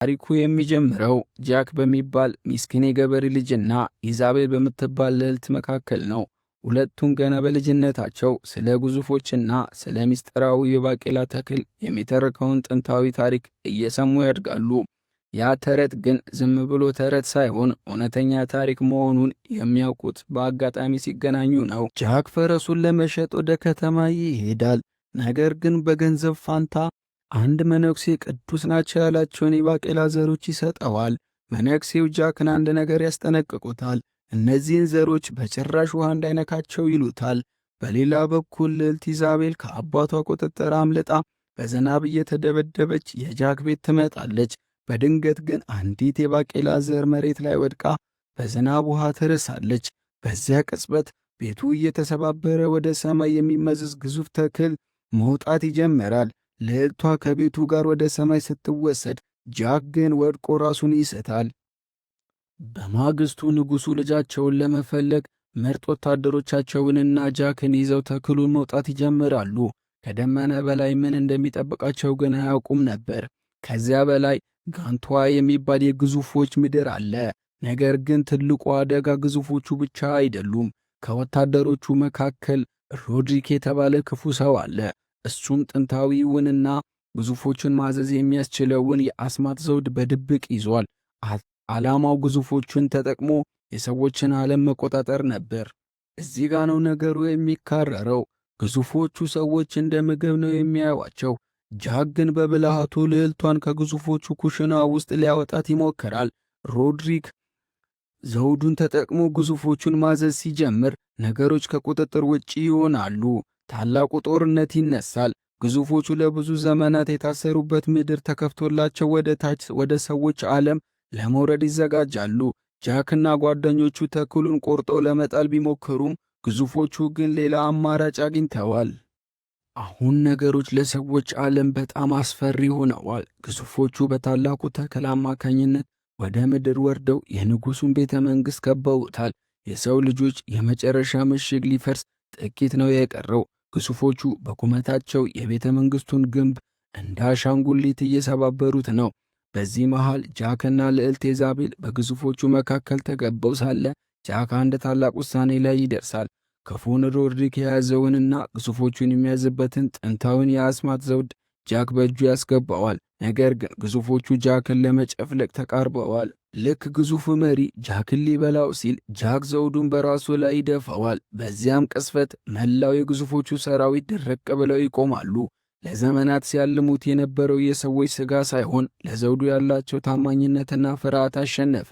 ታሪኩ የሚጀምረው ጃክ በሚባል ሚስኪን የገበሬ ልጅና ኢዛቤል በምትባል ልዕልት መካከል ነው። ሁለቱም ገና በልጅነታቸው ስለ ግዙፎችና ስለ ምስጢራዊ የባቄላ ተክል የሚተርከውን ጥንታዊ ታሪክ እየሰሙ ያድጋሉ። ያ ተረት ግን ዝም ብሎ ተረት ሳይሆን እውነተኛ ታሪክ መሆኑን የሚያውቁት በአጋጣሚ ሲገናኙ ነው። ጃክ ፈረሱን ለመሸጥ ወደ ከተማ ይሄዳል። ነገር ግን በገንዘብ ፋንታ አንድ መነኩሴ ቅዱስ ናቸው ያላቸውን የባቄላ ዘሮች ይሰጠዋል። መነኩሴው ጃክን አንድ ነገር ያስጠነቅቁታል። እነዚህን ዘሮች በጭራሽ ውሃ እንዳይነካቸው ይሉታል። በሌላ በኩል ልዕልት ኢዛቤል ከአባቷ ቁጥጥር አምልጣ በዝናብ እየተደበደበች የጃክ ቤት ትመጣለች። በድንገት ግን አንዲት የባቄላ ዘር መሬት ላይ ወድቃ በዝናብ ውሃ ትርሳለች። በዚያ ቅጽበት ቤቱ እየተሰባበረ ወደ ሰማይ የሚመዝዝ ግዙፍ ተክል መውጣት ይጀምራል። ልዕልቷ ከቤቱ ጋር ወደ ሰማይ ስትወሰድ ጃክ ግን ወድቆ ራሱን ይስታል። በማግስቱ ንጉሡ ልጃቸውን ለመፈለግ ምርጥ ወታደሮቻቸውንና ጃክን ይዘው ተክሉን መውጣት ይጀምራሉ። ከደመና በላይ ምን እንደሚጠብቃቸው ግን አያውቁም ነበር። ከዚያ በላይ ጋንቷ የሚባል የግዙፎች ምድር አለ። ነገር ግን ትልቁ አደጋ ግዙፎቹ ብቻ አይደሉም። ከወታደሮቹ መካከል ሮድሪክ የተባለ ክፉ ሰው አለ። እሱም ጥንታዊውንና ግዙፎቹን ማዘዝ የሚያስችለውን የአስማት ዘውድ በድብቅ ይዟል። ዓላማው ግዙፎቹን ተጠቅሞ የሰዎችን ዓለም መቆጣጠር ነበር። እዚህ ጋ ነው ነገሩ የሚካረረው። ግዙፎቹ ሰዎች እንደ ምግብ ነው የሚያዩዋቸው። ጃክ ግን በብልሃቱ ልዕልቷን ከግዙፎቹ ኩሽና ውስጥ ሊያወጣት ይሞክራል። ሮድሪክ ዘውዱን ተጠቅሞ ግዙፎቹን ማዘዝ ሲጀምር ነገሮች ከቁጥጥር ውጪ ይሆናሉ። ታላቁ ጦርነት ይነሳል። ግዙፎቹ ለብዙ ዘመናት የታሰሩበት ምድር ተከፍቶላቸው ወደ ታች ወደ ሰዎች ዓለም ለመውረድ ይዘጋጃሉ። ጃክና ጓደኞቹ ተክሉን ቆርጠው ለመጣል ቢሞክሩም ግዙፎቹ ግን ሌላ አማራጭ አግኝተዋል። አሁን ነገሮች ለሰዎች ዓለም በጣም አስፈሪ ሆነዋል። ግዙፎቹ በታላቁ ተክል አማካኝነት ወደ ምድር ወርደው የንጉሡን ቤተ መንግሥት ከበውታል። የሰው ልጆች የመጨረሻ ምሽግ ሊፈርስ ጥቂት ነው የቀረው። ግዙፎቹ በቁመታቸው የቤተ መንግሥቱን ግንብ እንደ አሻንጉሊት እየሰባበሩት ነው። በዚህ መሃል ጃክና ልዕልት ኢዛቤል በግዙፎቹ መካከል ተገበው ሳለ ጃክ አንድ ታላቅ ውሳኔ ላይ ይደርሳል። ክፉን ሮድሪክ የያዘውንና ግዙፎቹን የሚያዝበትን ጥንታዊን የአስማት ዘውድ ጃክ በእጁ ያስገባዋል። ነገር ግን ግዙፎቹ ጃክን ለመጨፍለቅ ተቃርበዋል። ልክ ግዙፉ መሪ ጃክን ሊበላው ሲል ጃክ ዘውዱን በራሱ ላይ ይደፋዋል። በዚያም ቅስፈት መላው የግዙፎቹ ሰራዊት ድርቅ ብለው ይቆማሉ። ለዘመናት ሲያልሙት የነበረው የሰዎች ሥጋ ሳይሆን ለዘውዱ ያላቸው ታማኝነትና ፍርሃት አሸነፈ።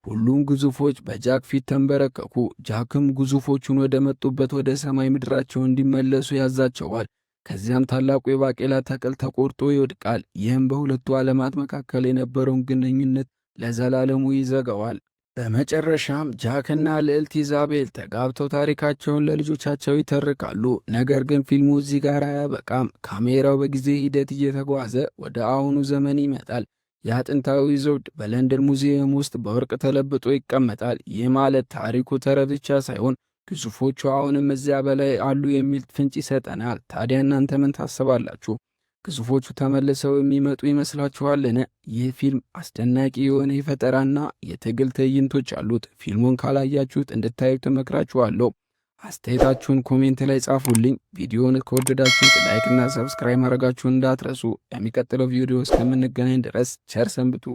ሁሉም ግዙፎች በጃክ ፊት ተንበረከኩ። ጃክም ግዙፎቹን ወደ መጡበት ወደ ሰማይ ምድራቸው እንዲመለሱ ያዛቸዋል። ከዚያም ታላቁ የባቄላ ተክል ተቆርጦ ይወድቃል። ይህም በሁለቱ ዓለማት መካከል የነበረውን ግንኙነት ለዘላለሙ ይዘጋዋል። በመጨረሻም ጃክና ልዕልት ኢዛቤል ተጋብተው ታሪካቸውን ለልጆቻቸው ይተርካሉ። ነገር ግን ፊልሙ እዚህ ጋር አያበቃም። ካሜራው በጊዜ ሂደት እየተጓዘ ወደ አሁኑ ዘመን ይመጣል። ያ ጥንታዊ ዘውድ በለንደን ሙዚየም ውስጥ በወርቅ ተለብጦ ይቀመጣል። ይህ ማለት ታሪኩ ተረት ብቻ ሳይሆን ግዙፎቹ አሁንም እዚያ በላይ አሉ የሚል ፍንጭ ይሰጠናል። ታዲያ እናንተ ምን ታስባላችሁ? ግዙፎቹ ተመልሰው የሚመጡ ይመስላችኋልን? ይህ ፊልም አስደናቂ የሆነ የፈጠራና የትግል ትዕይንቶች አሉት። ፊልሙን ካላያችሁት እንድታዩት እመክራችኋለሁ። አስተያየታችሁን ኮሜንት ላይ ጻፉልኝ። ቪዲዮውን ከወደዳችሁት ላይክና ሰብስክራይብ ማድረጋችሁን እንዳትረሱ። የሚቀጥለው ቪዲዮ እስከምንገናኝ ድረስ ቸር ሰንብቱ።